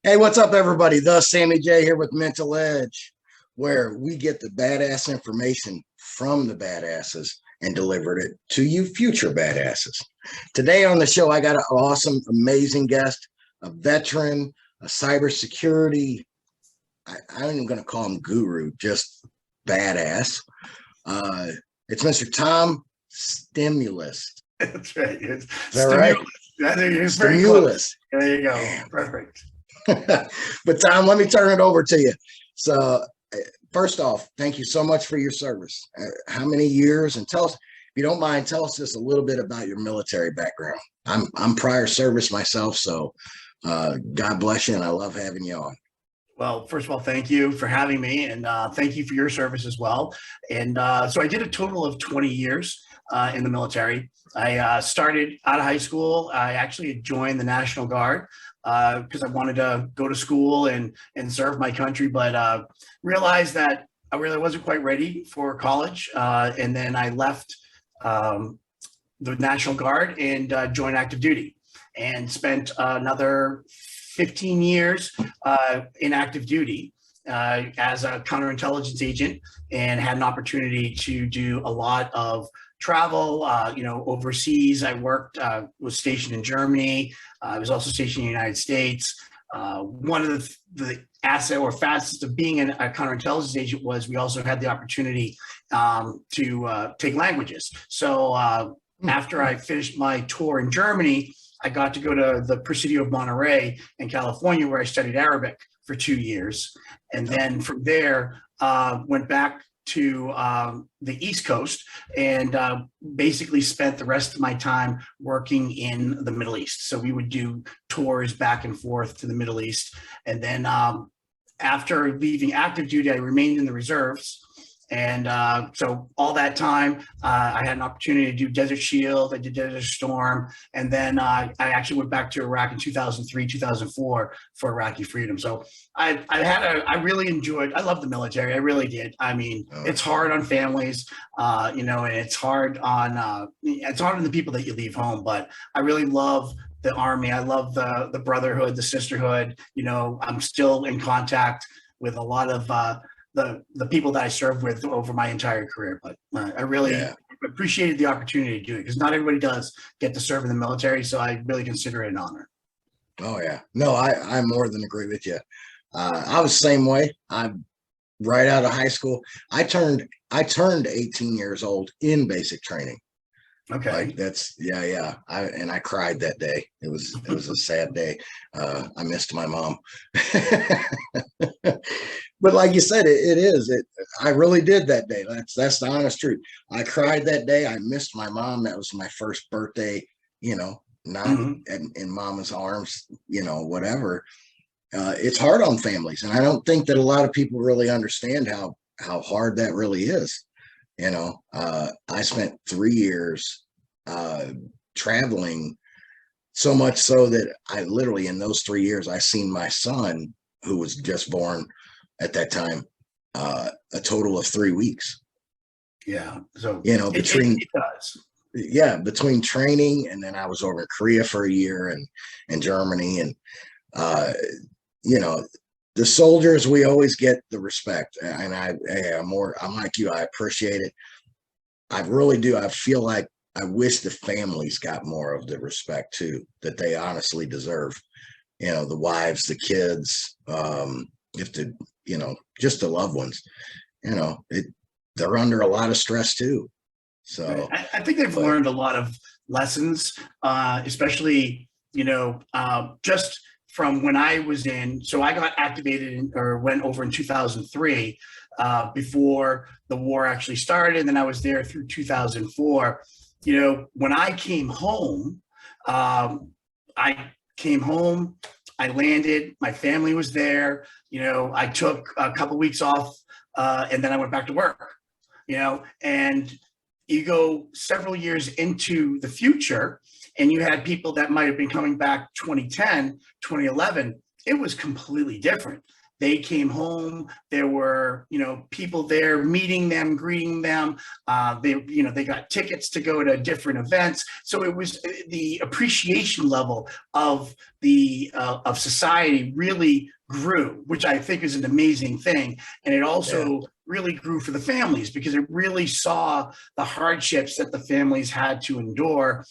Hey, what's up, everybody? The Sammy J here with Mental Edge, where we get the badass information from the badasses and delivered it to you future badasses. Today on the show, I got an awesome, amazing guest, a veteran, a cybersecurity, I ain't even going to call him guru, just badass. It's Mr. Tom Stamulis. That's right. It's Is that right? I think it's very close. Stamulis. There you go. Damn. Perfect. But Tom, let me turn it over to you. So first off, thank you so much for your service. How many years? And tell us, if you don't mind, tell us just a little bit about your military background. I'm prior service myself, so God bless you, and I love having you on. Well, first of all, thank you for having me, and thank you for your service as well. And so I did a total of 20 years in the military. I started out of high school. I actually joined the National Guard because I wanted to go to school and serve my country, but realized that I really wasn't quite ready for college. And then I left the National Guard and joined active duty and spent another 15 years in active duty as a counterintelligence agent, and had an opportunity to do a lot of travel, overseas. I worked, was stationed in Germany. I was also stationed in the United States. One of the asset or facets of being a counterintelligence agent was we also had the opportunity to take languages. So after I finished my tour in Germany, I got to go to the Presidio of Monterey in California, where I studied Arabic for 2 years. And then from there, went back to the East Coast and basically spent the rest of my time working in the Middle East. So we would do tours back and forth to the Middle East. And then after leaving active duty, I remained in the reserves. And so all that time, I had an opportunity to do Desert Shield. I did Desert Storm. And then I actually went back to Iraq in 2003, 2004 for Iraqi Freedom. So I really enjoyed, I love the military. I really did. I mean, it's hard on families, and it's hard on the people that you leave home. But I really love the Army. I love the brotherhood, the sisterhood. I'm still in contact with a lot of the people that I served with over my entire career. But I really appreciated the opportunity to do it, because not everybody does get to serve in the military. So I really consider it an honor. Oh yeah, no, I more than agree with you. I was the same way. I'm right out of high school. I turned 18 years old in basic training. Okay. Like that's I cried that day. It was a sad day. I missed my mom. But like you said, it is. I really did that day. That's the honest truth. I cried that day. I missed my mom. That was my first birthday, not in mama's arms, whatever. It's hard on families. And I don't think that a lot of people really understand how hard that really is. I spent 3 years traveling, so much so that I literally, in those 3 years, I seen my son, who was just born at that time, a total of 3 weeks. Yeah. So between it does. Yeah, between training, and then I was over in Korea for a year, and Germany, and the soldiers, we always get the respect, and I'm like you. I appreciate it. I really do. I feel like I wish the families got more of the respect too, that they honestly deserve. The wives, the kids, just the loved ones. They're under a lot of stress too. So I think they've learned a lot of lessons, especially just from when I was in. So I got activated or went over in 2003 before the war actually started. And then I was there through 2004. When I came home, I landed, my family was there. I took a couple weeks off and then I went back to work, and you go several years into the future, and you had people that might have been coming back 2010, 2011. It was completely different. they came home. There were, people there meeting them, greeting them. They got tickets to go to different events. So it was the appreciation level of of society really grew, which I think is an amazing thing. And it also really grew for the families, because it really saw the hardships that the families had to endure,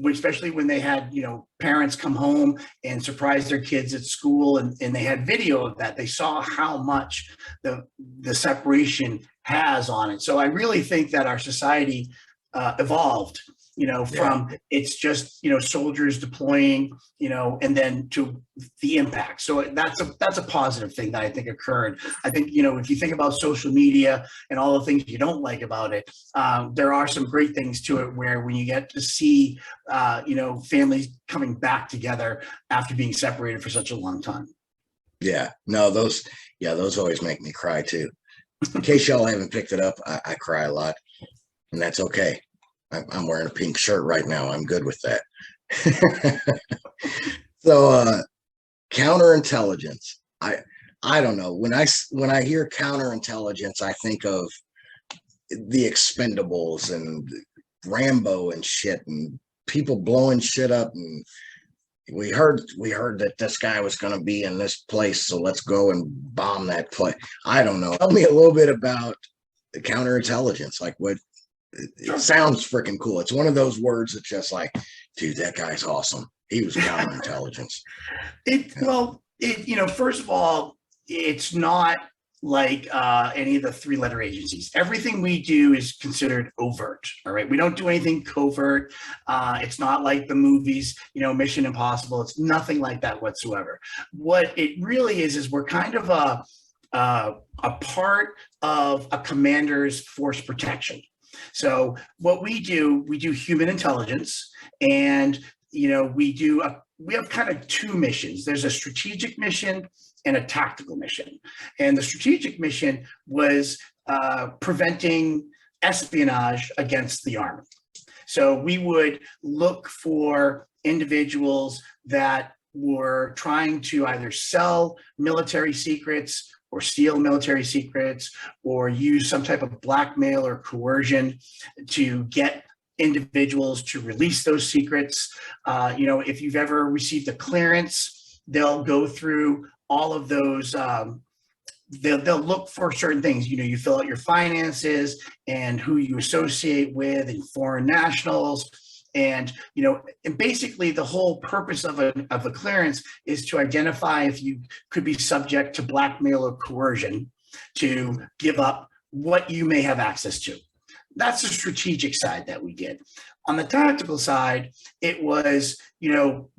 especially when they had, parents come home and surprise their kids at school, and they had video of that. They saw how much the separation has on it. So I really think that our society evolved, from it's just, soldiers deploying, and then to the impact. So that's a positive thing that I think occurred. I think, if you think about social media and all the things you don't like about it, there are some great things to it, where when you get to see, families coming back together after being separated for such a long time. Yeah, no, those always make me cry too. In case y'all haven't picked it up, I cry a lot, and that's okay. I'm wearing a pink shirt right now. I'm good with that. So, counterintelligence. I don't know. When I hear counterintelligence, I think of the Expendables and Rambo and shit, and people blowing shit up. And we heard that this guy was going to be in this place, so let's go and bomb that place. I don't know. Tell me a little bit about the counterintelligence. Like, what? It sounds freaking cool. It's one of those words that's just like, dude, that guy's awesome. He was counterintelligence. First of all, it's not like any of the three-letter agencies. Everything we do is considered overt. All right, we don't do anything covert. It's not like the movies, Mission Impossible. It's nothing like that whatsoever. What it really is we're kind of a part of a commander's force protection. So what we do human intelligence, and we have kind of two missions. There's a strategic mission and a tactical mission. And the strategic mission was preventing espionage against the Army. So we would look for individuals that were trying to either sell military secrets or steal military secrets, or use some type of blackmail or coercion to get individuals to release those secrets. If you've ever received a clearance, they'll go through all of those. They'll look for certain things. You fill out your finances and who you associate with, and foreign nationals. And basically the whole purpose of a clearance is to identify if you could be subject to blackmail or coercion to give up what you may have access to. That's the strategic side that we did. On the tactical side, it was,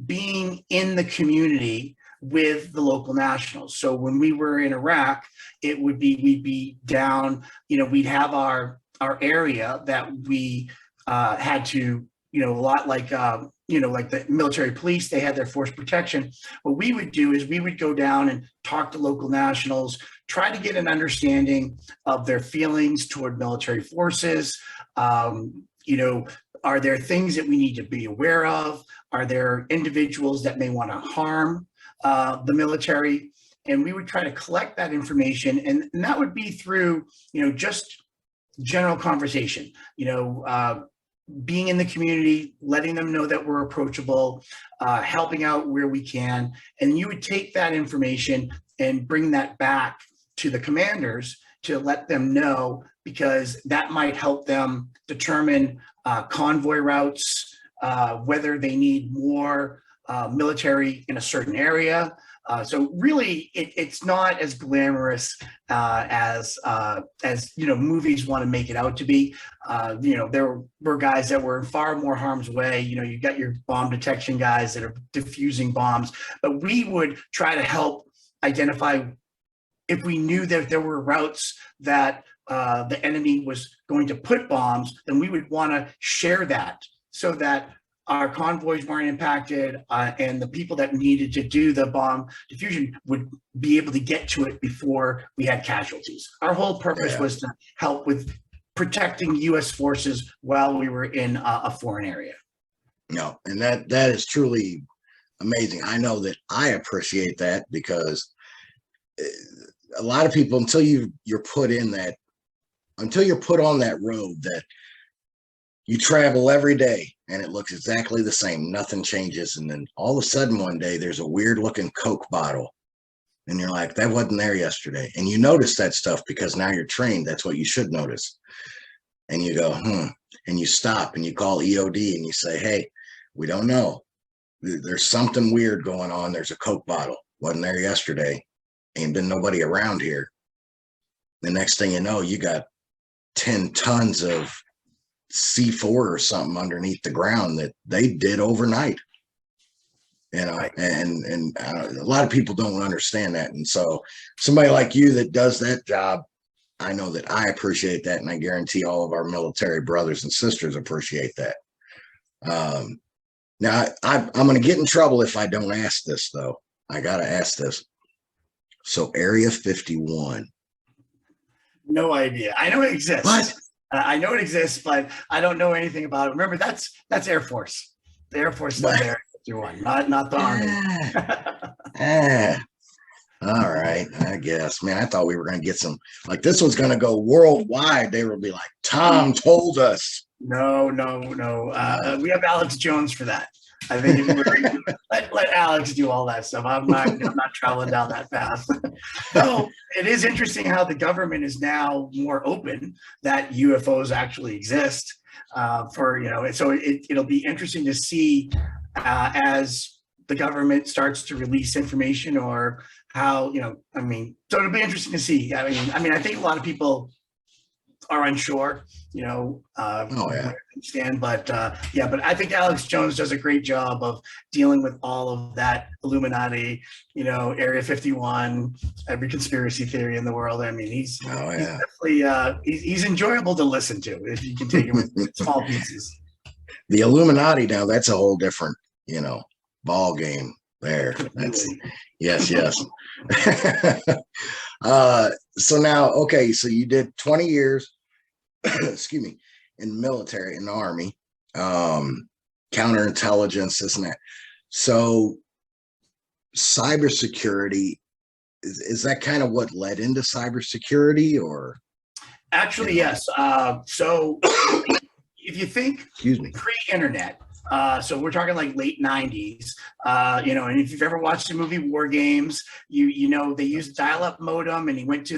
being in the community with the local nationals. So when we were in Iraq, we'd be down, we'd have our area that we had to, a lot like, like the military police, they had their force protection. What we would do is we would go down and talk to local nationals, try to get an understanding of their feelings toward military forces. Are there things that we need to be aware of? Are there individuals that may want to harm the military? And we would try to collect that information. And that would be through, just general conversation, being in the community, letting them know that we're approachable, helping out where we can. And you would take that information and bring that back to the commanders to let them know, because that might help them determine convoy routes, whether they need more military in a certain area. So really, it's not as glamorous as movies want to make it out to be. There were guys that were in far more harm's way. You got your bomb detection guys that are diffusing bombs, but we would try to help identify if we knew that there were routes that the enemy was going to put bombs. Then we would want to share that so that our convoys weren't impacted, and the people that needed to do the bomb diffusion would be able to get to it before we had casualties. Our whole purpose was to help with protecting U.S. forces while we were in a foreign area. No, and that is truly amazing. I know that I appreciate that, because a lot of people, until you're put on that road that you travel every day and it looks exactly the same, nothing changes, and then all of a sudden one day there's a weird looking Coke bottle and you're like, that wasn't there yesterday, and you notice that stuff because now you're trained, that's what you should notice, and you go and you stop and you call EOD and you say, hey, we don't know, there's something weird going on, there's a Coke bottle, wasn't there yesterday, ain't been nobody around here. The next thing you know, you got 10 tons of C4 or something underneath the ground that they did overnight, you know. And a lot of people don't understand that, and so somebody like you that does that job, I know that I appreciate that, and I guarantee all of our military brothers and sisters appreciate that. Now I'm going to get in trouble if I don't ask this, though. I gotta ask this. So Area 51, No idea. I know it exists. What? I know it exists, but I don't know anything about it. Remember, that's Air Force. The Air Force is Area 51, not the Army. All right, I guess. Man, I thought we were going to get some, like, this was going to go worldwide. They would be like, Tom told us. No. We have Alex Jones for that. I think let Alex do all that stuff. I'm not traveling down that path. So it is interesting how the government is now more open that UFOs actually exist. So it'll be interesting to see as the government starts to release information, or how, so it'll be interesting to see. I think a lot of people are unsure, understand, but I think Alex Jones does a great job of dealing with all of that Illuminati, Area 51, every conspiracy theory in the world. I mean, he's definitely he's enjoyable to listen to if you can take it with small pieces. The Illuminati, now that's a whole different, ball game there. That's yes. So now, okay, so you did 20 years, excuse me, in the military, in the Army, counterintelligence, this and that. So cybersecurity, is that kind of what led into cybersecurity, or? Actually, yes. So if you think pre-internet, so we're talking like late 90s, and if you've ever watched the movie War Games, you know they used dial-up modem, and he went to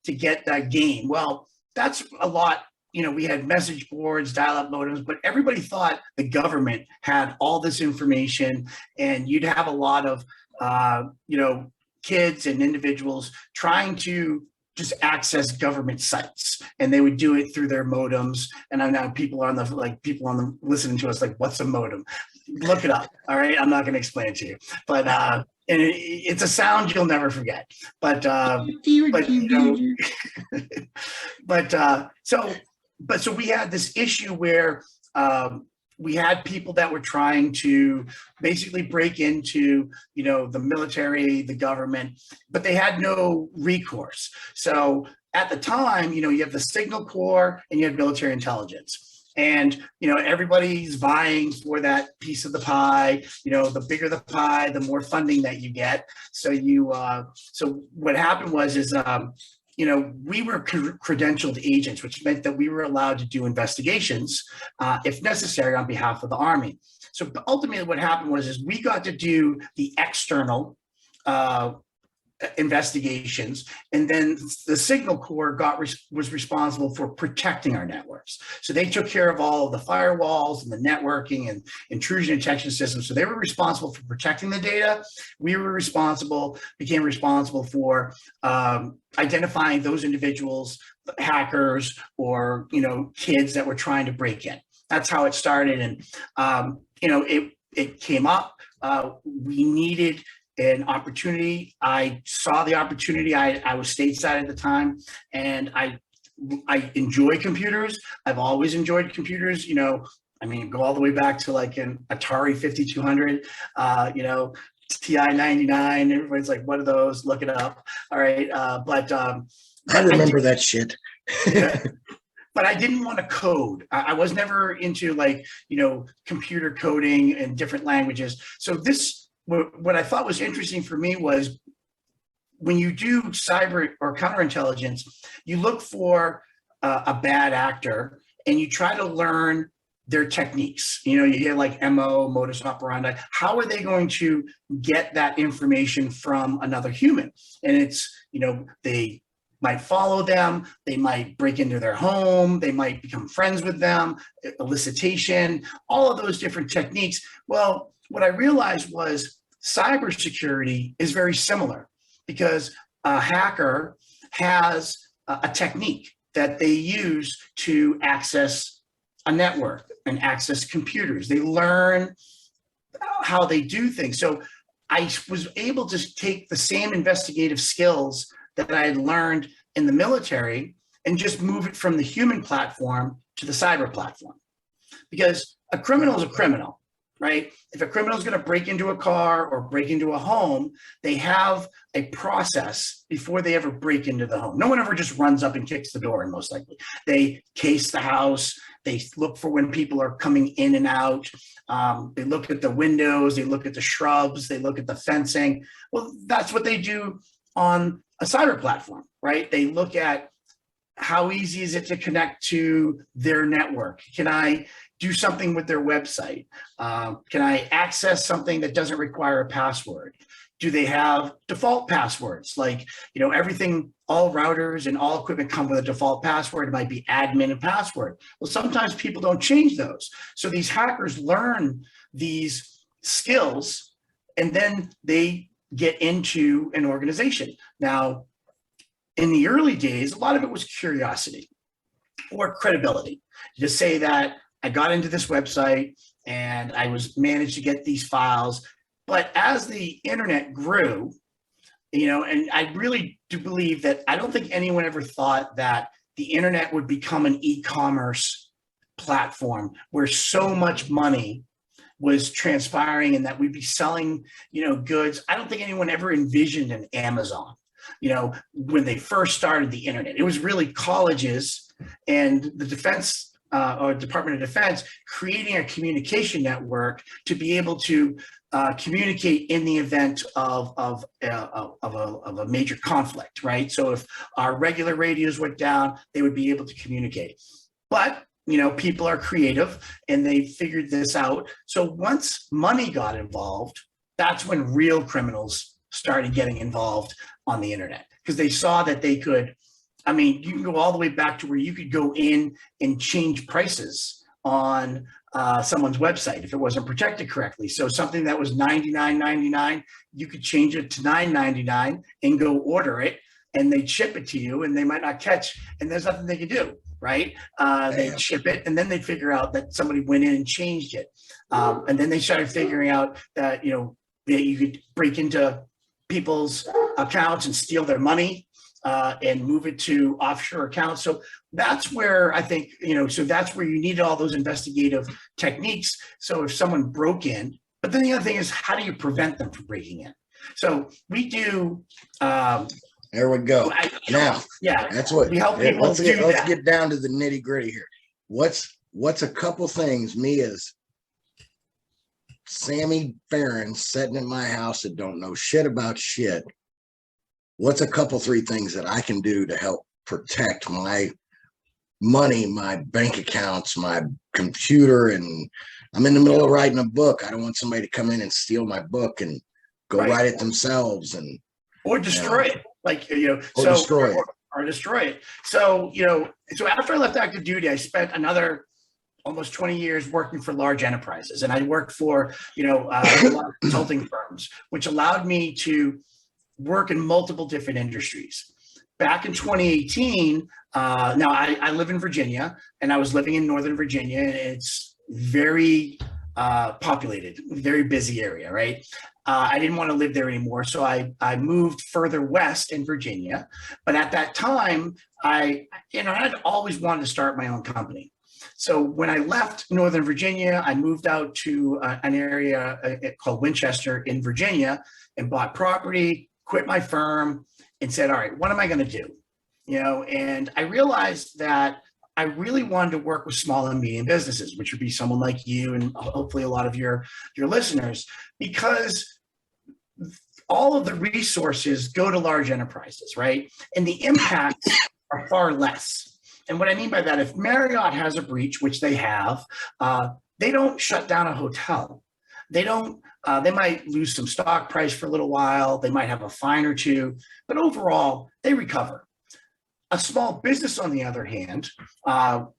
get that game. Well, that's a lot. We had message boards, dial-up modems, but everybody thought the government had all this information, and you'd have a lot of kids and individuals trying to just access government sites, and they would do it through their modems. And I know people on the listening to us like, what's a modem? Look it up. All right, I'm not going to explain it to you, but and it's a sound you'll never forget. But so we had this issue where we had people that were trying to basically break into, the military, the government, but they had no recourse. So at the time, you have the Signal Corps and you have military intelligence. And, everybody's vying for that piece of the pie. The bigger the pie, the more funding that you get. So so what happened was we were credentialed agents, which meant that we were allowed to do investigations if necessary on behalf of the Army. So ultimately what happened was we got to do the external investigations, and then the Signal Corps was responsible for protecting our networks. So they took care of all of the firewalls and the networking and intrusion detection systems. So they were responsible for protecting the data. We became responsible for identifying those individuals, hackers, or kids that were trying to break in. That's how it started, and it came up. We needed an opportunity. I saw the opportunity. I was stateside at the time, and I enjoy computers. I've always enjoyed computers. Go all the way back to like an Atari 5200, TI 99. Everybody's like, what are those? Look it up. All right. I remember that shit. But I didn't want to code. I was never into computer coding in different languages. So what I thought was interesting for me was when you do cyber or counterintelligence, you look for a bad actor and you try to learn their techniques. You know, you hear like MO, modus operandi. How are they going to get that information from another human? And it's, you know, they might follow them, they might break into their home, they might become friends with them, elicitation, all of those different techniques. Well, what I realized was cybersecurity is very similar, because a hacker has a technique that they use to access a network and access computers. They learn how they do things. So I was able to take the same investigative skills that I had learned in the military and just move it from the human platform to the cyber platform. Because a criminal is a criminal, right? If a criminal is going to break into a car or break into a home, they have a process before they ever break into the home. No one ever just runs up and kicks the door, and most likely. They case the house. They look for when people are coming in and out. They look at the windows. They look at the shrubs. They look at the fencing. Well, that's what they do on a cyber platform, right? They look at how easy is it to connect to their network? Can I do something with their website? Can I access something that doesn't require a password? Do they have default passwords? Like, you know, everything, all routers and all equipment come with a default password. It might be admin and password. Well, sometimes people don't change those. So these hackers learn these skills and then they get into an organization. Now, in the early days, a lot of it was curiosity or credibility. To say that I got into this website and I was managed to get these files. But as the internet grew, you know, and I really do believe that I don't think anyone ever thought that the internet would become an e-commerce platform where so much money was transpiring and that we'd be selling, you know, goods. I don't think anyone ever envisioned an Amazon. You know, when they first started the internet, it was really colleges and the defense or Department of Defense creating a communication network to be able to communicate in the event of a major conflict, right? So if our regular radios went down, they would be able to communicate. But, you know, people are creative and they figured this out. So once money got involved, that's when real criminals started getting involved on the internet, because they saw that they could, I mean, you can go all the way back to where you could go in and change prices on someone's website if it wasn't protected correctly. So something that was $99.99, you could change it to $9.99 and go order it, and they'd ship it to you, and they might not catch, and there's nothing they could do, right? They'd ship it, and then they'd figure out that somebody went in and changed it. And then they started figuring out that, you know, that you could break into people's accounts and steal their money and move it to offshore accounts. So that's where I think, you know, so that's where you need all those investigative techniques. So if someone broke in, but then the other thing is, how do you prevent them from breaking in? So we do. There we go. Now, yeah, that's what we help people let's do. Let's get down to the nitty gritty here. What's a couple things me as Sammy Farron sitting in my house that don't know shit about shit? What's a couple, three things that I can do to help protect my money, my bank accounts, my computer? And I'm in the middle of writing a book. I don't want somebody to come in and steal my book and go write it themselves or destroy it. Like, you know, or destroy it. Or destroy it. So, you know, so after I left active duty, I spent another almost 20 years working for large enterprises. And I worked for, you know, a lot of consulting firms, which allowed me to work in multiple different industries. Back in 2018, now I live in Virginia, and I was living in Northern Virginia, and it's very populated, very busy area, right? I didn't want to live there anymore, so I moved further west in Virginia. But at that time, I had always wanted to start my own company. So when I left Northern Virginia, I moved out to an area called Winchester in Virginia and bought property, quit my firm, and said, all right, what am I going to do? You know, and I realized that I really wanted to work with small and medium businesses, which would be someone like you and hopefully a lot of your listeners, because all of the resources go to large enterprises, right? And the impacts are far less. And what I mean by that, if Marriott has a breach, which they have, they don't shut down a hotel. They don't, they might lose some stock price for a little while. They might have a fine or two, but overall they recover. A small business, on the other hand,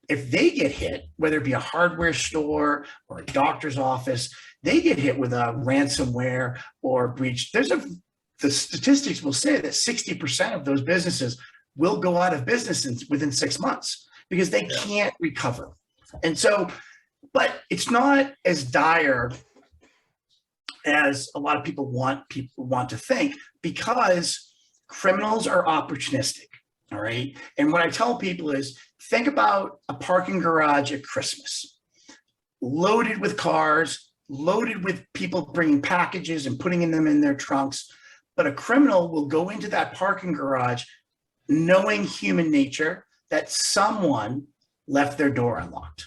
if they get hit, whether it be a hardware store or a doctor's office, they get hit with a ransomware or breach. The statistics will say that 60% of those businesses will go out of business within 6 months because they can't recover. And so, but it's not as dire as a lot of people want to think, because criminals are opportunistic. All right. And what I tell people is, think about a parking garage at Christmas, loaded with cars, loaded with people bringing packages and putting them in their trunks. But a criminal will go into that parking garage knowing human nature that someone left their door unlocked.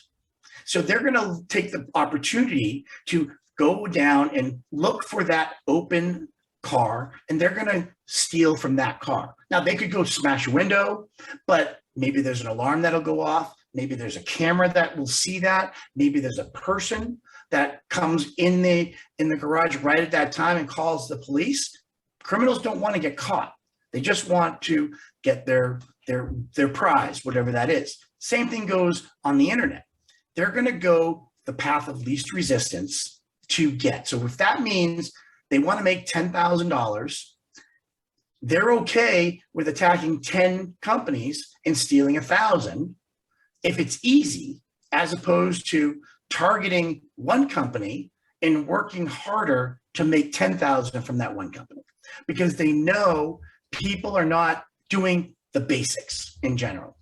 So they're going to take the opportunity to go down and look for that open car, and they're going to steal from that car. Now, they could go smash a window, but maybe there's an alarm that'll go off. Maybe there's a camera that will see that. Maybe there's a person that comes in the garage right at that time and calls the police. Criminals don't want to get caught. They just want to get their prize, whatever that is. Same thing goes on the internet. They're going to go the path of least resistance to get. So if that means they want to make $10,000, they're okay with attacking 10 companies and stealing 1,000 if it's easy, as opposed to targeting one company and working harder to make 10,000 from that one company, because they know people are not doing the basics in general.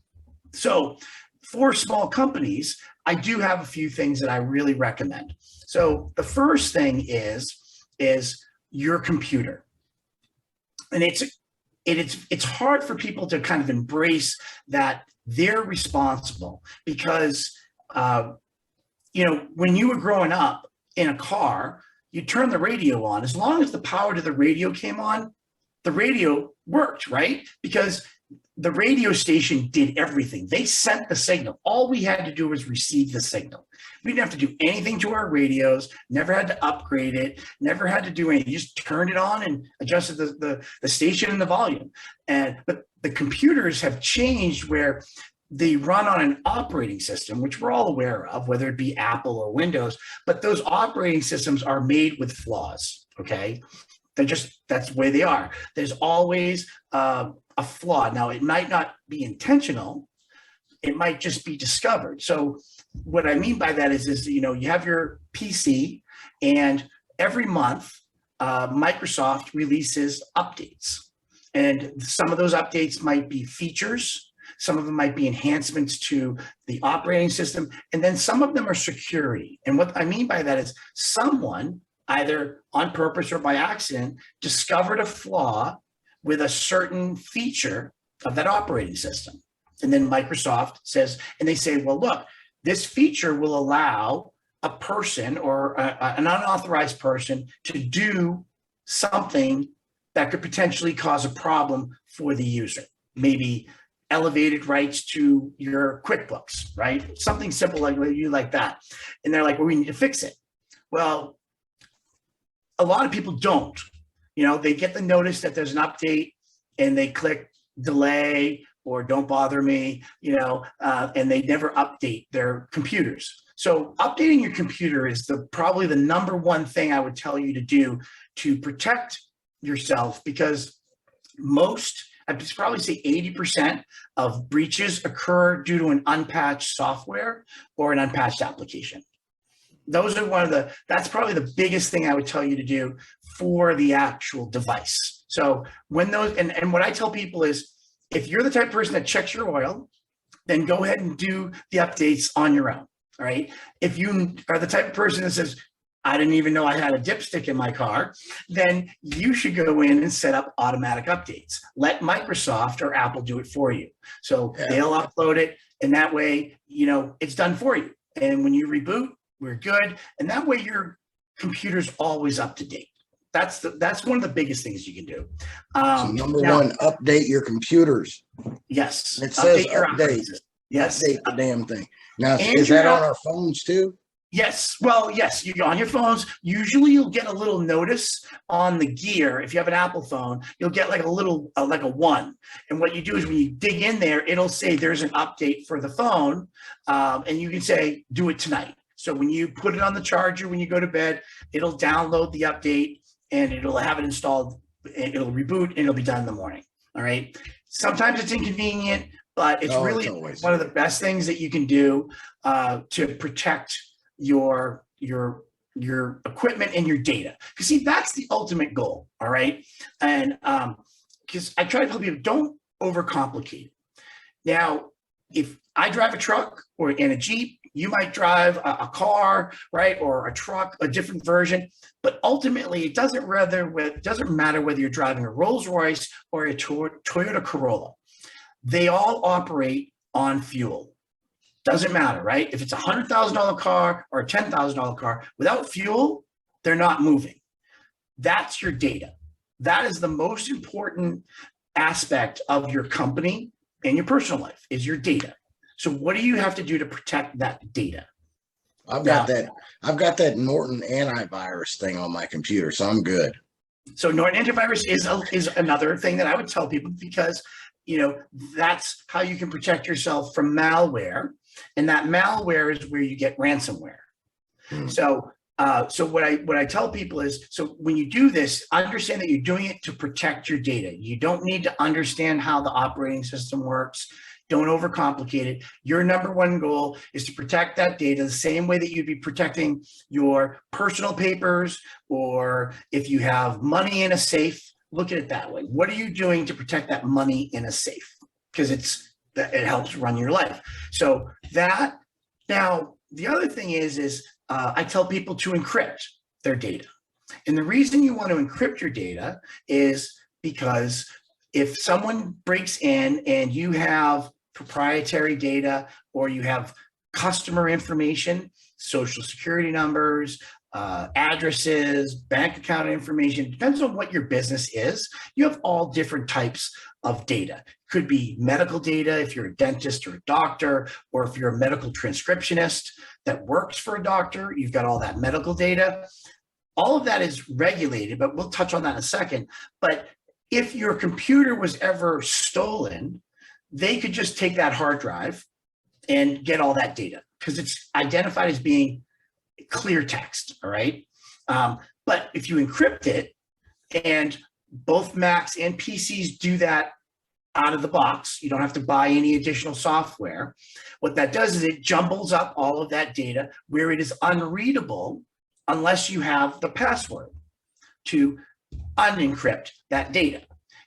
So for small companies, I do have a few things that I really recommend. So the first thing is your computer. And it's hard for people to kind of embrace that they're responsible, because when you were growing up in a car, you turn the radio on. As long as the power to the radio came on, the radio worked, right? Because the radio station did everything. They sent the signal. All we had to do was receive the signal. We didn't have to do anything to our radios, never had to upgrade it, never had to do anything. You just turned it on and adjusted the station and the volume. But the computers have changed where they run on an operating system, which we're all aware of, whether it be Apple or Windows, but those operating systems are made with flaws, okay? That's the way they are. There's always a flaw. Now, it might not be intentional. It might just be discovered. So what I mean by that is you have your PC, and every month, Microsoft releases updates. And some of those updates might be features. Some of them might be enhancements to the operating system. And then some of them are security. And what I mean by that is someone, either on purpose or by accident, discovered a flaw with a certain feature of that operating system. And then Microsoft says, and they say, well, look, this feature will allow a person or an unauthorized person to do something that could potentially cause a problem for the user. Maybe elevated rights to your QuickBooks, right? Something simple like that. And they're like, well, we need to fix it. Well, a lot of people don't. They get the notice that there's an update and they click delay or don't bother me, and they never update their computers. So updating your computer is probably the number one thing I would tell you to do to protect yourself, because I'd probably say 80% of breaches occur due to an unpatched software or an unpatched application. Those are that's probably the biggest thing I would tell you to do for the actual device. So when and what I tell people is, if you're the type of person that checks your oil, then go ahead and do the updates on your own, all right? If you are the type of person that says, I didn't even know I had a dipstick in my car, then you should go in and set up automatic updates. Let Microsoft or Apple do it for you. So they'll upload it, and that way, it's done for you. And when you reboot, we're good. And that way your computer's always up to date. That's one of the biggest things you can do. So number one, update your computers. Yes. It says your update. Yes. Update the damn thing. Now, is that on our phones too? Yes. Well, yes, you on your phones. Usually you'll get a little notice on the gear. If you have an Apple phone, you'll get like a little, like a 1. And what you do is when you dig in there, it'll say there's an update for the phone. And you can say, do it tonight. So when you put it on the charger, when you go to bed, it'll download the update and it'll have it installed. It'll reboot and it'll be done in the morning. All right. Sometimes it's inconvenient, but it's really one of the best things that you can do to protect your equipment and your data. Because see, that's the ultimate goal. All right. And because I try to tell people, don't overcomplicate it. Now, if I drive a truck or in a Jeep, you might drive a car, right, or a truck, a different version. But ultimately, it doesn't matter whether you're driving a Rolls Royce or a Toyota Corolla. They all operate on fuel. Doesn't matter, right? If it's a $100,000 car or a $10,000 car, without fuel, they're not moving. That's your data. That is the most important aspect of your company and your personal life is your data. So what do you have to do to protect that data? I've got that Norton antivirus thing on my computer, so I'm good. So Norton antivirus is another thing that I would tell people because, that's how you can protect yourself from malware. And that malware is where you get ransomware. So what I tell people is, so when you do this, understand that you're doing it to protect your data. You don't need to understand how the operating system works. Don't overcomplicate it. Your number one goal is to protect that data the same way that you'd be protecting your personal papers, or if you have money in a safe, look at it that way. What are you doing to protect that money in a safe? Because it helps run your life. So that, now the other thing is I tell people to encrypt their data. And the reason you want to encrypt your data is because if someone breaks in and you have proprietary data or you have customer information, social security numbers, addresses, bank account information, depends on what your business is. You have all different types of data. Could be medical data if you're a dentist or a doctor, or if you're a medical transcriptionist that works for a doctor, you've got all that medical data. All of that is regulated, but we'll touch on that in a second. But if your computer was ever stolen, they could just take that hard drive and get all that data because it's identified as being clear text, all right? But if you encrypt it, and both Macs and PCs do that out of the box, you don't have to buy any additional software. What that does is it jumbles up all of that data where it is unreadable unless you have the password to unencrypt that data.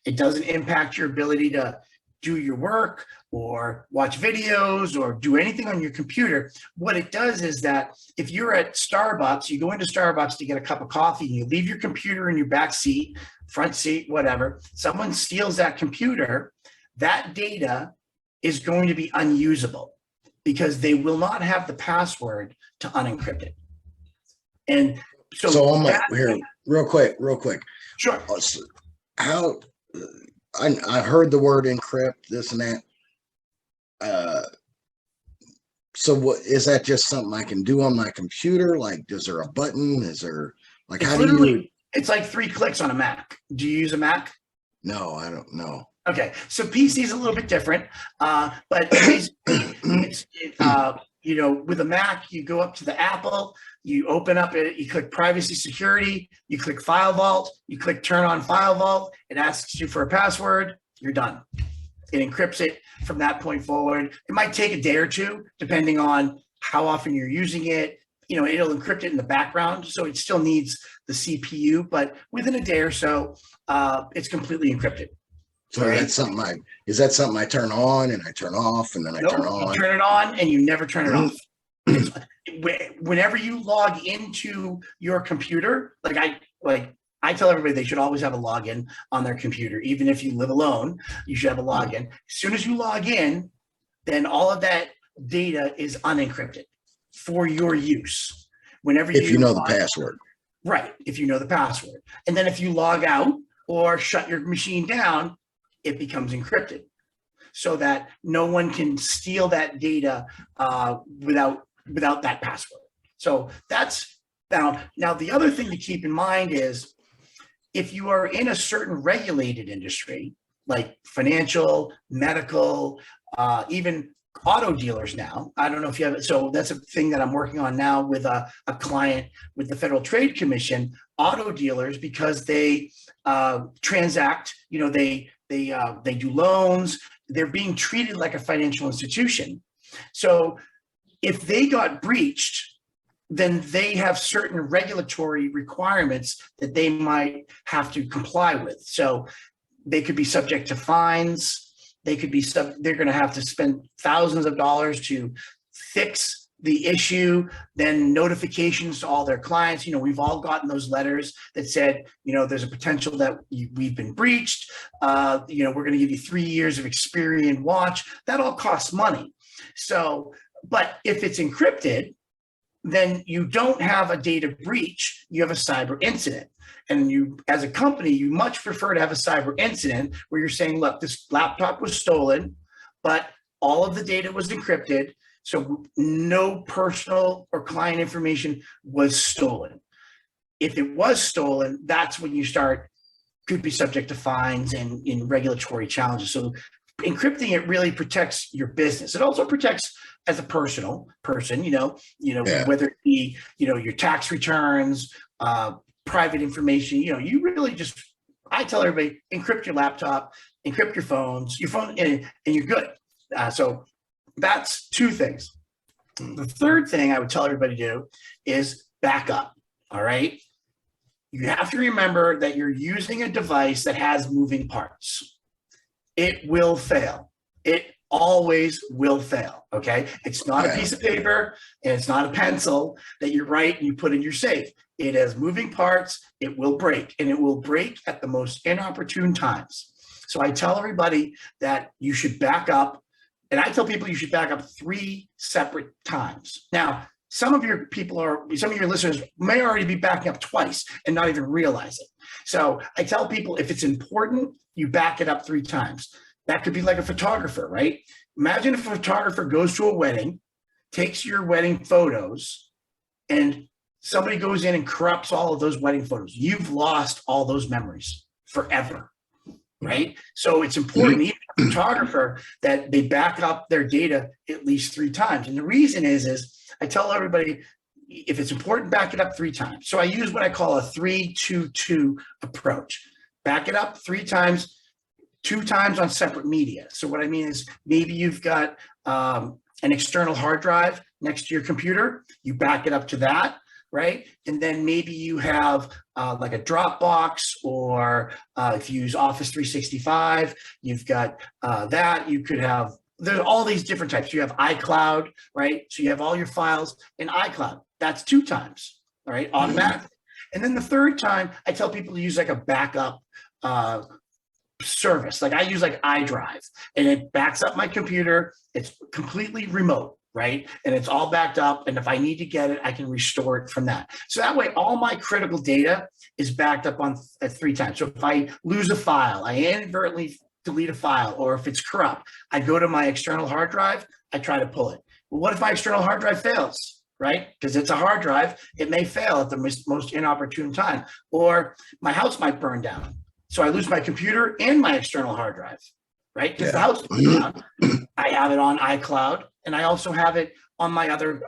It doesn't impact your ability to do your work or watch videos or do anything on your computer. What it does is that if you're at Starbucks, you go into Starbucks to get a cup of coffee and you leave your computer in your back seat, front seat, whatever, someone steals that computer, that data is going to be unusable because they will not have the password to unencrypt it. And so on my, here, real quick. Sure. How, I've heard the word encrypt, this and that. So what is that? Just something I can do on my computer? Like, is there a button? Is there like, how do you? It's like 3 clicks on a Mac. Do you use a Mac? No, I don't know. Okay, so PC is a little bit different, but it's with a Mac, you go up to the Apple, you open up it, you click Privacy Security, you click File Vault, you click Turn on File Vault, it asks you for a password, you're done. It encrypts it from that point forward. It might take a day or two, depending on how often you're using it. It'll encrypt it in the background, so it still needs the CPU, but within a day or so, it's completely encrypted. So right? Is that something I turn on and I turn off and then I turn on? You turn it on and you never turn it off. Whenever you log into your computer, I tell everybody they should always have a login on their computer. Even if you live alone, you should have a login. As soon as you log in, then all of that data is unencrypted for your use. Whenever if you know the password. Right, if you know the password. And then if you log out or shut your machine down, it becomes encrypted so that no one can steal that data without that password. So that's now the other thing to keep in mind is if you are in a certain regulated industry, like financial, medical, even auto dealers now. I don't know if you have it. So that's a thing that I'm working on now with a client with the Federal Trade Commission, auto dealers, because they transact, they do loans. They're being treated like a financial institution. So if they got breached, then they have certain regulatory requirements that they might have to comply with. So they could be subject to fines. They could be they're going to have to spend thousands of dollars to fix the issue, then notifications to all their clients. We've all gotten those letters that said, there's a potential that we've been breached. We're going to give you 3 years of Experian watch. That all costs money. So, but if it's encrypted, then you don't have a data breach, you have a cyber incident. And you, as a company, you much prefer to have a cyber incident where you're saying, look, this laptop was stolen, but all of the data was encrypted, so no personal or client information was stolen. If it was stolen, that's when you could be subject to fines and in regulatory challenges. So encrypting it really protects your business. It also protects as a personal person, whether it be, your tax returns, private information, you really I tell everybody, encrypt your laptop, encrypt your phone, and you're good. So that's two things. The third thing I would tell everybody to do is back up. All right. You have to remember that you're using a device that has moving parts. It will fail. It always will fail. Okay. It's not a piece of paper and it's not a pencil that you write and you put in your safe. It has moving parts. It will break, and it will break at the most inopportune times. So I tell everybody that you should back up, and I tell people you should back up 3 separate times. Now, some of your listeners may already be backing up twice and not even realize it. So I tell people if it's important, you back it up 3 times. That could be like a photographer, right? Imagine if a photographer goes to a wedding, takes your wedding photos, and somebody goes in and corrupts all of those wedding photos. You've lost all those memories forever, right? So it's important, even a photographer, that they back up their data at least 3 times. And the reason is I tell everybody, if it's important, back it up 3 times. So I use what I call a 3-2-2 approach. Back it up 3 times, 2 times on separate media. So what I mean is maybe you've got an external hard drive next to your computer, you back it up to that, right? And then maybe you have like a Dropbox, or if you use Office 365, you've got that. You could have, there's all these different types. You have iCloud, right? So you have all your files in iCloud. That's 2 times, all right, automatically. And then the third time, I tell people to use like a backup service. Like I use like iDrive, and it backs up my computer. It's completely remote, right? And it's all backed up. And if I need to get it, I can restore it from that. So that way, all my critical data is backed up on 3 times. So if I lose a file, I inadvertently delete a file, or if it's corrupt, I go to my external hard drive, I try to pull it. Well, what if my external hard drive fails, right? Because it's a hard drive, it may fail at the most inopportune time, or my house might burn down. So I lose my computer and my external hard drive, right? Because the house burned down. I have it on iCloud, and I also have it on my other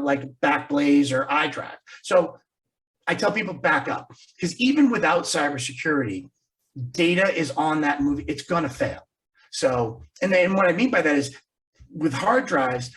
like Backblaze or iDrive. So I tell people back up, because even without cybersecurity, data is on that movie. It's going to fail. So, and then what I mean by that is with hard drives,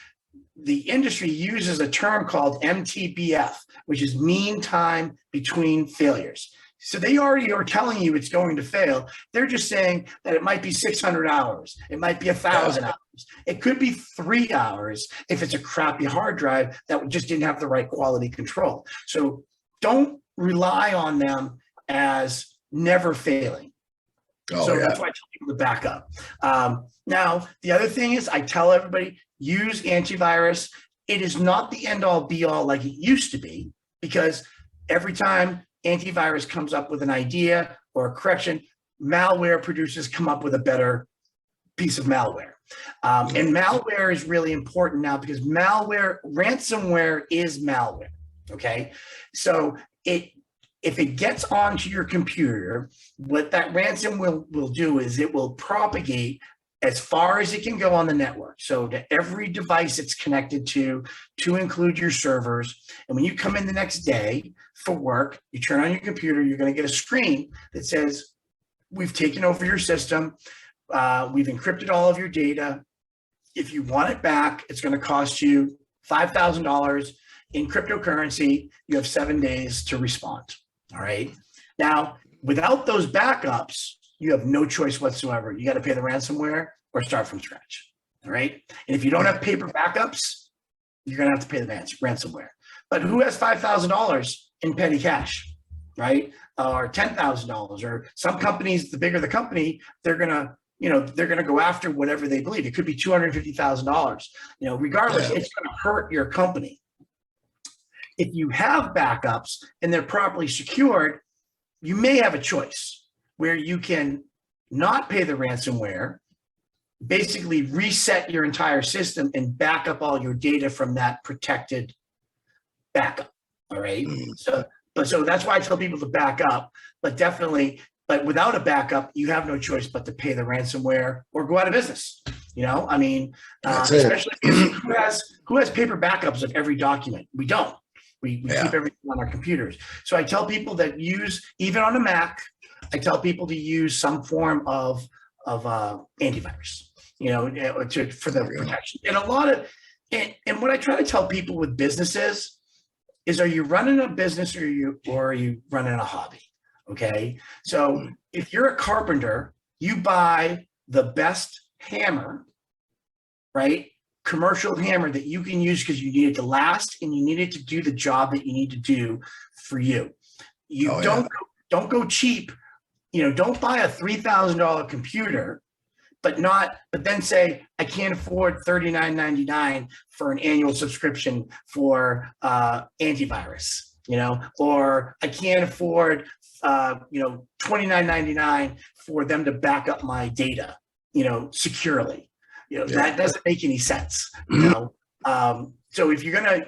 the industry uses a term called MTBF, which is mean time between failures. So they already are telling you it's going to fail. They're just saying that it might be 600 hours. It might be 1,000 hours. It could be 3 hours if it's a crappy hard drive that just didn't have the right quality control. So don't rely on them as never failing. That's why I tell people to back up. Now, the other thing is I tell everybody, use antivirus. It is not the end all be all like it used to be, because every time antivirus comes up with an idea or a correction, malware producers come up with a better piece of malware. And malware is really important now because ransomware is malware, okay? So if it gets onto your computer, what that ransom will do is it will propagate as far as it can go on the network. So to every device it's connected to include your servers. And when you come in the next day for work, you turn on your computer, you're going to get a screen that says, we've taken over your system. We've encrypted all of your data. If you want it back, it's going to cost you $5,000 in cryptocurrency. You have 7 days to respond. All right. Now, without those backups, you have no choice whatsoever. You got to pay the ransomware or start from scratch. All right. And if you don't have paper backups, you're going to have to pay the ransomware. But who has $5,000 in petty cash, right? Or $10,000, or some companies, the bigger the company, they're going to go after whatever they believe. It could be $250,000, regardless, it's going to hurt your company. If you have backups and they're properly secured, you may have a choice where you can not pay the ransomware, basically reset your entire system and back up all your data from that protected backup. All right. So that's why I tell people to back up, but without a backup, you have no choice but to pay the ransomware or go out of business. Especially who has paper backups of every document? We don't. We keep everything on our computers. So I tell people that even on a Mac, I tell people to use some form of antivirus, for the protection. And what I try to tell people with businesses is, are you running a business or are you running a hobby? Okay. So if you're a carpenter, you buy the best hammer, right? Commercial hammer that you can use because you need it to last and you need it to do the job that you need to do for you. Don't go cheap. Don't buy a $3,000 computer, but then say, I can't afford $39.99 for an annual subscription for antivirus, or I can't afford $29.99 for them to back up my data, securely. That doesn't make any sense. So if you're gonna,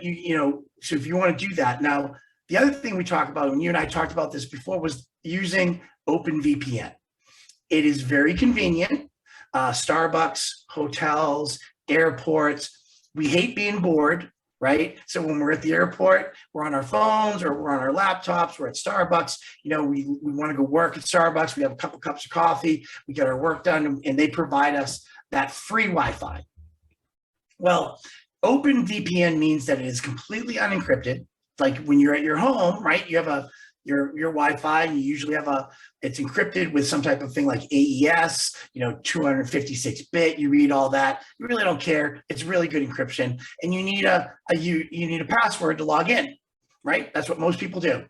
so if you want to do that, now the other thing we talk about, and you and I talked about this before, was using OpenVPN. It is very convenient. Starbucks, hotels, airports. We hate being bored, right? So when we're at the airport, we're on our phones or we're on our laptops. We're at Starbucks. We want to go work at Starbucks. We have a couple cups of coffee. We get our work done, and they provide us that free Wi-Fi. Well, OpenVPN means that it is completely unencrypted. Like when you're at your home, right? You have your Wi-Fi, and you usually have it's encrypted with some type of thing like AES, 256-bit. You read all that. You really don't care. It's really good encryption, and you need you need a password to log in, right? That's what most people do.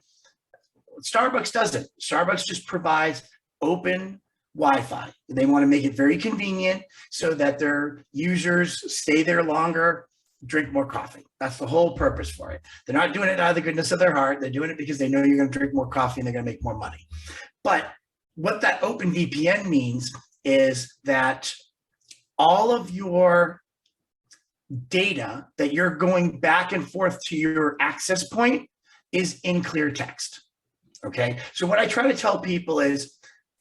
Starbucks doesn't. Starbucks just provides open Wi-Fi. They want to make it very convenient so that their users stay there longer, drink more coffee. That's the whole purpose for it. They're not doing it out of the goodness of their heart. They're doing it because they know you're going to drink more coffee and they're going to make more money. But what that OpenVPN means is that all of your data that you're going back and forth to your access point is in clear text. Okay. So what I try to tell people is,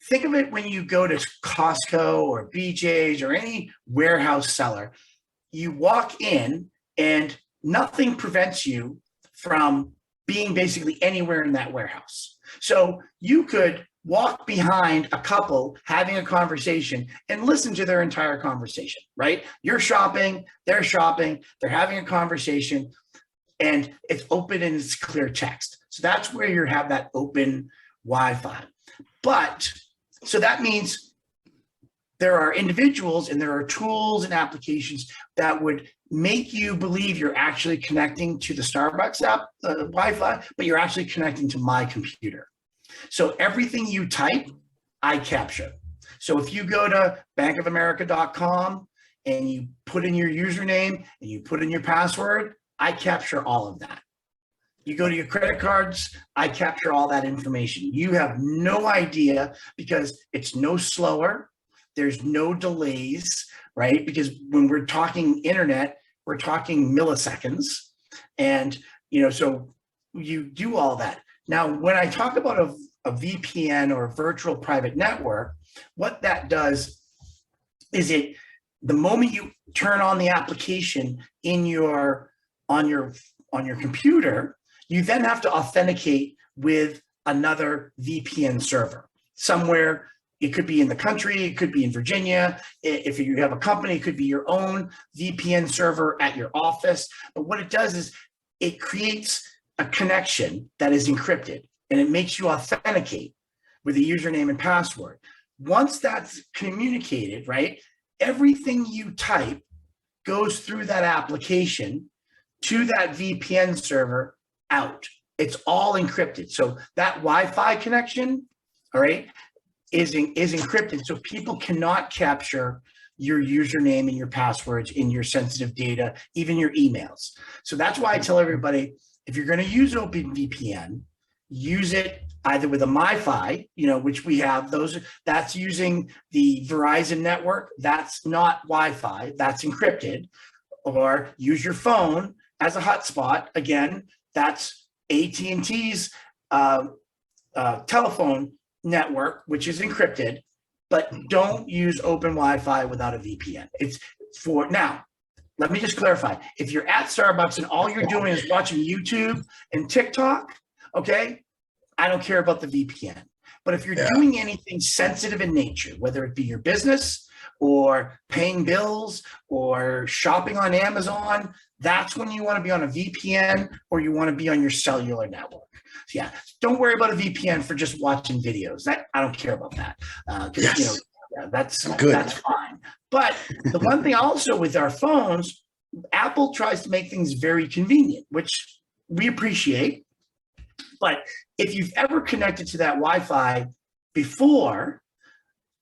think of it when you go to Costco or BJ's or any warehouse seller. You walk in and nothing prevents you from being basically anywhere in that warehouse. So you could walk behind a couple having a conversation and listen to their entire conversation, right? You're shopping, they're having a conversation, and it's open and it's clear text. So that's where you have that open Wi-Fi. So that means there are individuals and there are tools and applications that would make you believe you're actually connecting to the Starbucks app, Wi-Fi, but you're actually connecting to my computer. So everything you type, I capture. So if you go to bankofamerica.com and you put in your username and you put in your password, I capture all of that. You go to your credit cards, I capture all that information. You have no idea because it's no slower. There's no delays, right? Because when we're talking internet, we're talking milliseconds. And, so you do all that. Now, when I talk about a VPN or a virtual private network, what that does is the moment you turn on the application on your computer, you then have to authenticate with another VPN server somewhere. It could be in the country, it could be in Virginia. If you have a company, it could be your own VPN server at your office. But what it does is it creates a connection that is encrypted, and it makes you authenticate with a username and password. Once that's communicated, right, everything you type goes through that application to that VPN server out. It's all encrypted. So that Wi-Fi connection, all right, is encrypted. So people cannot capture your username and your passwords in your sensitive data, even your emails. So that's why I tell everybody, if you're going to use OpenVPN, use it either with a MiFi, which we have that's using the Verizon network. That's not Wi-Fi, that's encrypted. Or use your phone as a hotspot. Again, that's AT&T's telephone network, which is encrypted, but don't use open Wi-Fi without a VPN. Now, let me just clarify. If you're at Starbucks and all you're doing is watching YouTube and TikTok, okay, I don't care about the VPN. But if you're doing anything sensitive in nature, whether it be your business or paying bills or shopping on Amazon, that's when you want to be on a VPN or you want to be on your cellular network. So don't worry about a VPN for just watching videos. I don't care about that. That's fine. But the one thing also with our phones, Apple tries to make things very convenient, which we appreciate. But if you've ever connected to that Wi-Fi before,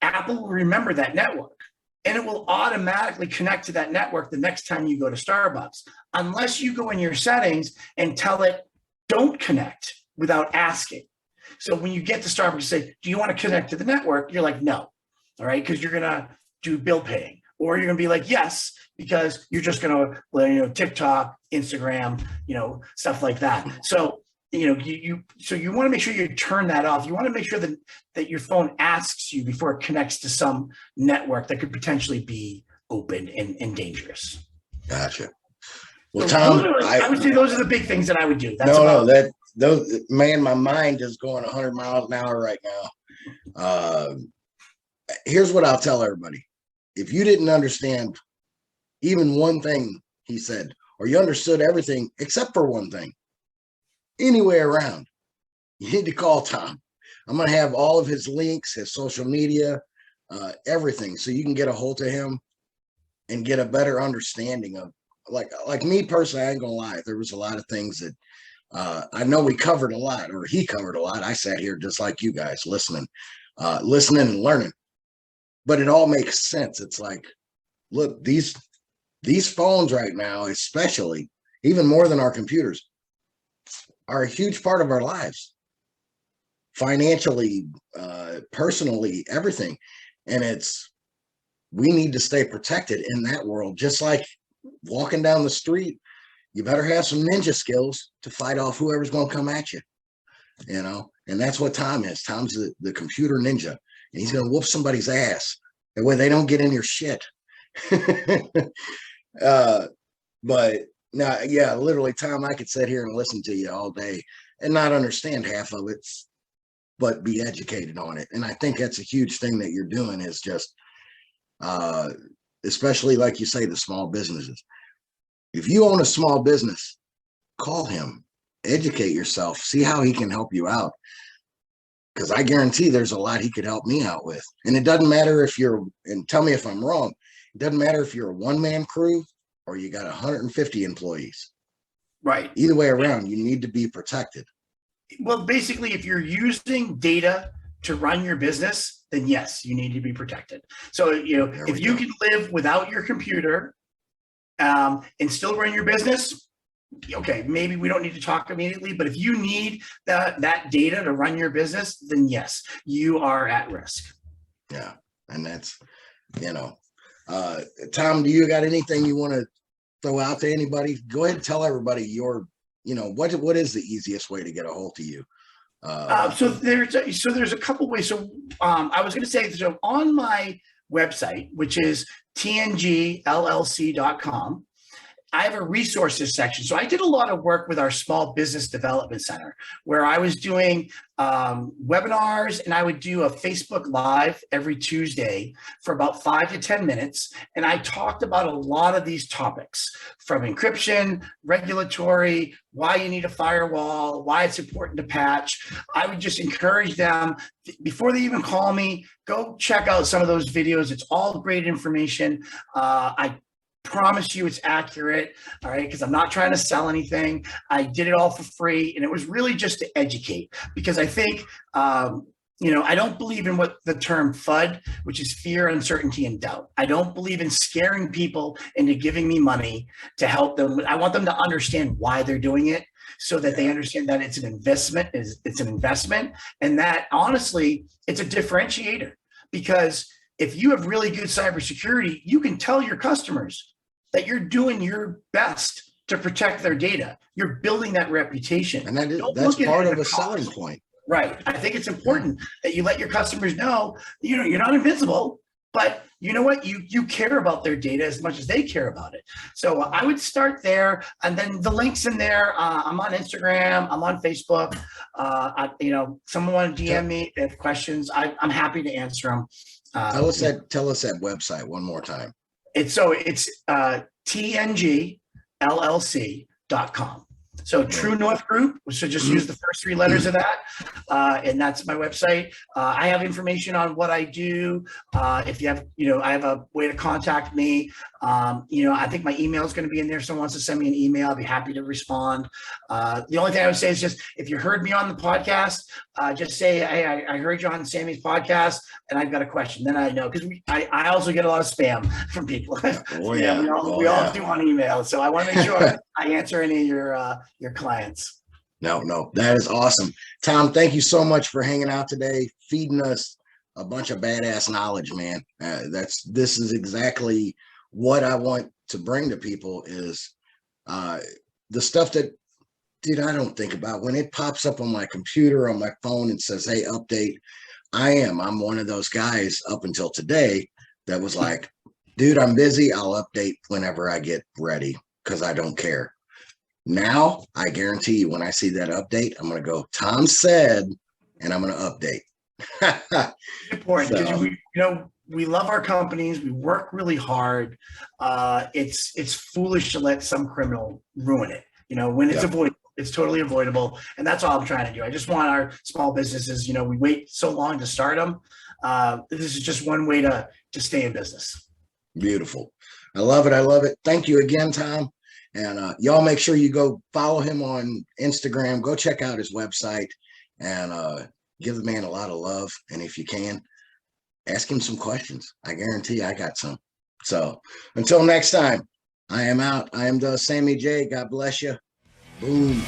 Apple will remember that network and it will automatically connect to that network the next time you go to Starbucks, unless you go in your settings and tell it, don't connect without asking. So when you get to Starbucks, you say, do you want to connect to the network? You're like, no, all right, because you're going to do bill paying. Or you're going to be like, yes, because you're just going to, TikTok, Instagram, stuff like that. So, you want to make sure you turn that off. You want to make sure that your phone asks you before it connects to some network that could potentially be open and dangerous. Gotcha. Well, so Tom, I would say those are the big things that I would do. My mind is going 100 miles an hour right now. Here's what I'll tell everybody. If you didn't understand even one thing he said, or you understood everything except for one thing, anyway around, you need to call Tom. I'm going to have all of his links, his social media, everything, so you can get a hold of him and get a better understanding of, like me personally, I ain't gonna lie, there was a lot of things that I know we covered a lot, or he covered a lot. I sat here just like you guys, listening and learning, but it all makes sense. It's like, look, these phones right now, especially, even more than our computers, are a huge part of our lives, financially, personally, everything. And we need to stay protected in that world. Just like walking down the street, you better have some ninja skills to fight off whoever's going to come at you, and that's what Tom is. Tom's the computer ninja, and he's going to whoop somebody's ass. That way they don't get in your shit. But now, literally, Tom, I could sit here and listen to you all day and not understand half of it, but be educated on it. And I think that's a huge thing that you're doing, is just, especially like you say, the small businesses. If you own a small business, call him, educate yourself, see how he can help you out. Because I guarantee there's a lot he could help me out with. And it doesn't matter if and tell me if I'm wrong, it doesn't matter if you're a one-man crew or you got 150 employees. Right. Either way around, you need to be protected. Well, basically, if you're using data to run your business, then yes, you need to be protected. So, if you can live without your computer and still run your business, okay, maybe we don't need to talk immediately, but if you need that data to run your business, then yes, you are at risk. Yeah. And that's, you know, Tom, do you got anything you want to throw out to anybody? Go ahead and tell everybody what is the easiest way to get a hold of you? So there's a couple ways. So I was going to say, so on my website, which is tngllc.com, I have a resources section. So I did a lot of work with our Small Business Development Center, where I was doing webinars, and I would do a Facebook Live every Tuesday for about 5 to 10 minutes. And I talked about a lot of these topics, from encryption, regulatory, why you need a firewall, why it's important to patch. I would just encourage them, before they even call me, go check out some of those videos. It's all great information. I promise you it's accurate, all right, because I'm not trying to sell anything. I did it all for free, and it was really just to educate, because I think I don't believe in what the term FUD, which is fear, uncertainty, and doubt. I don't believe in scaring people into giving me money to help them. I want them to understand why they're doing it, so that they understand that it's an investment, and that honestly, it's a differentiator. Because if you have really good cybersecurity, you can tell your customers that you're doing your best to protect their data. You're building that reputation. And that's part of a selling point. Right. I think it's important that you let your customers know, you're not invincible, but you know what? You care about their data as much as they care about it. So I would start there, and then the links in there. I'm on Instagram. I'm on Facebook. Someone want to DM me if they have questions. I'm happy to answer them. Tell us that website one more time. It's tngllc.com. So True North Group. So just use the first 3 letters of that. And that's my website. I have information on what I do. If you have, I have a way to contact me. I think my email is going to be in there. If someone wants to send me an email, I'll be happy to respond. The only thing I would say is just, if you heard me on the podcast, just say, hey, I heard you on Sammy's podcast, and I've got a question. Then I know, because I also get a lot of spam from people. We all do on email. So I want to make sure I answer any of your clients. No, that is awesome. Tom, thank you so much for hanging out today, feeding us a bunch of badass knowledge, man. This is exactly what I want to bring to people, is the stuff that, dude, I don't think about. When it pops up on my computer, on my phone, and says, hey, update, I'm one of those guys up until today that was like, dude, I'm busy. I'll update whenever I get ready, because I don't care. Now, I guarantee you, when I see that update, I'm going to go, Tom said, and I'm going to update. Important, because we love our companies. We work really hard. It's foolish to let some criminal ruin it. When it's avoidable, it's totally avoidable. And that's all I'm trying to do. I just want our small businesses, we wait so long to start them. This is just one way to stay in business. Beautiful. I love it. Thank you again, Tom. And y'all make sure you go follow him on Instagram. Go check out his website, and give the man a lot of love. And if you can, ask him some questions. I guarantee I got some. So until next time, I am out. I am the Sammy J. God bless you. Boom.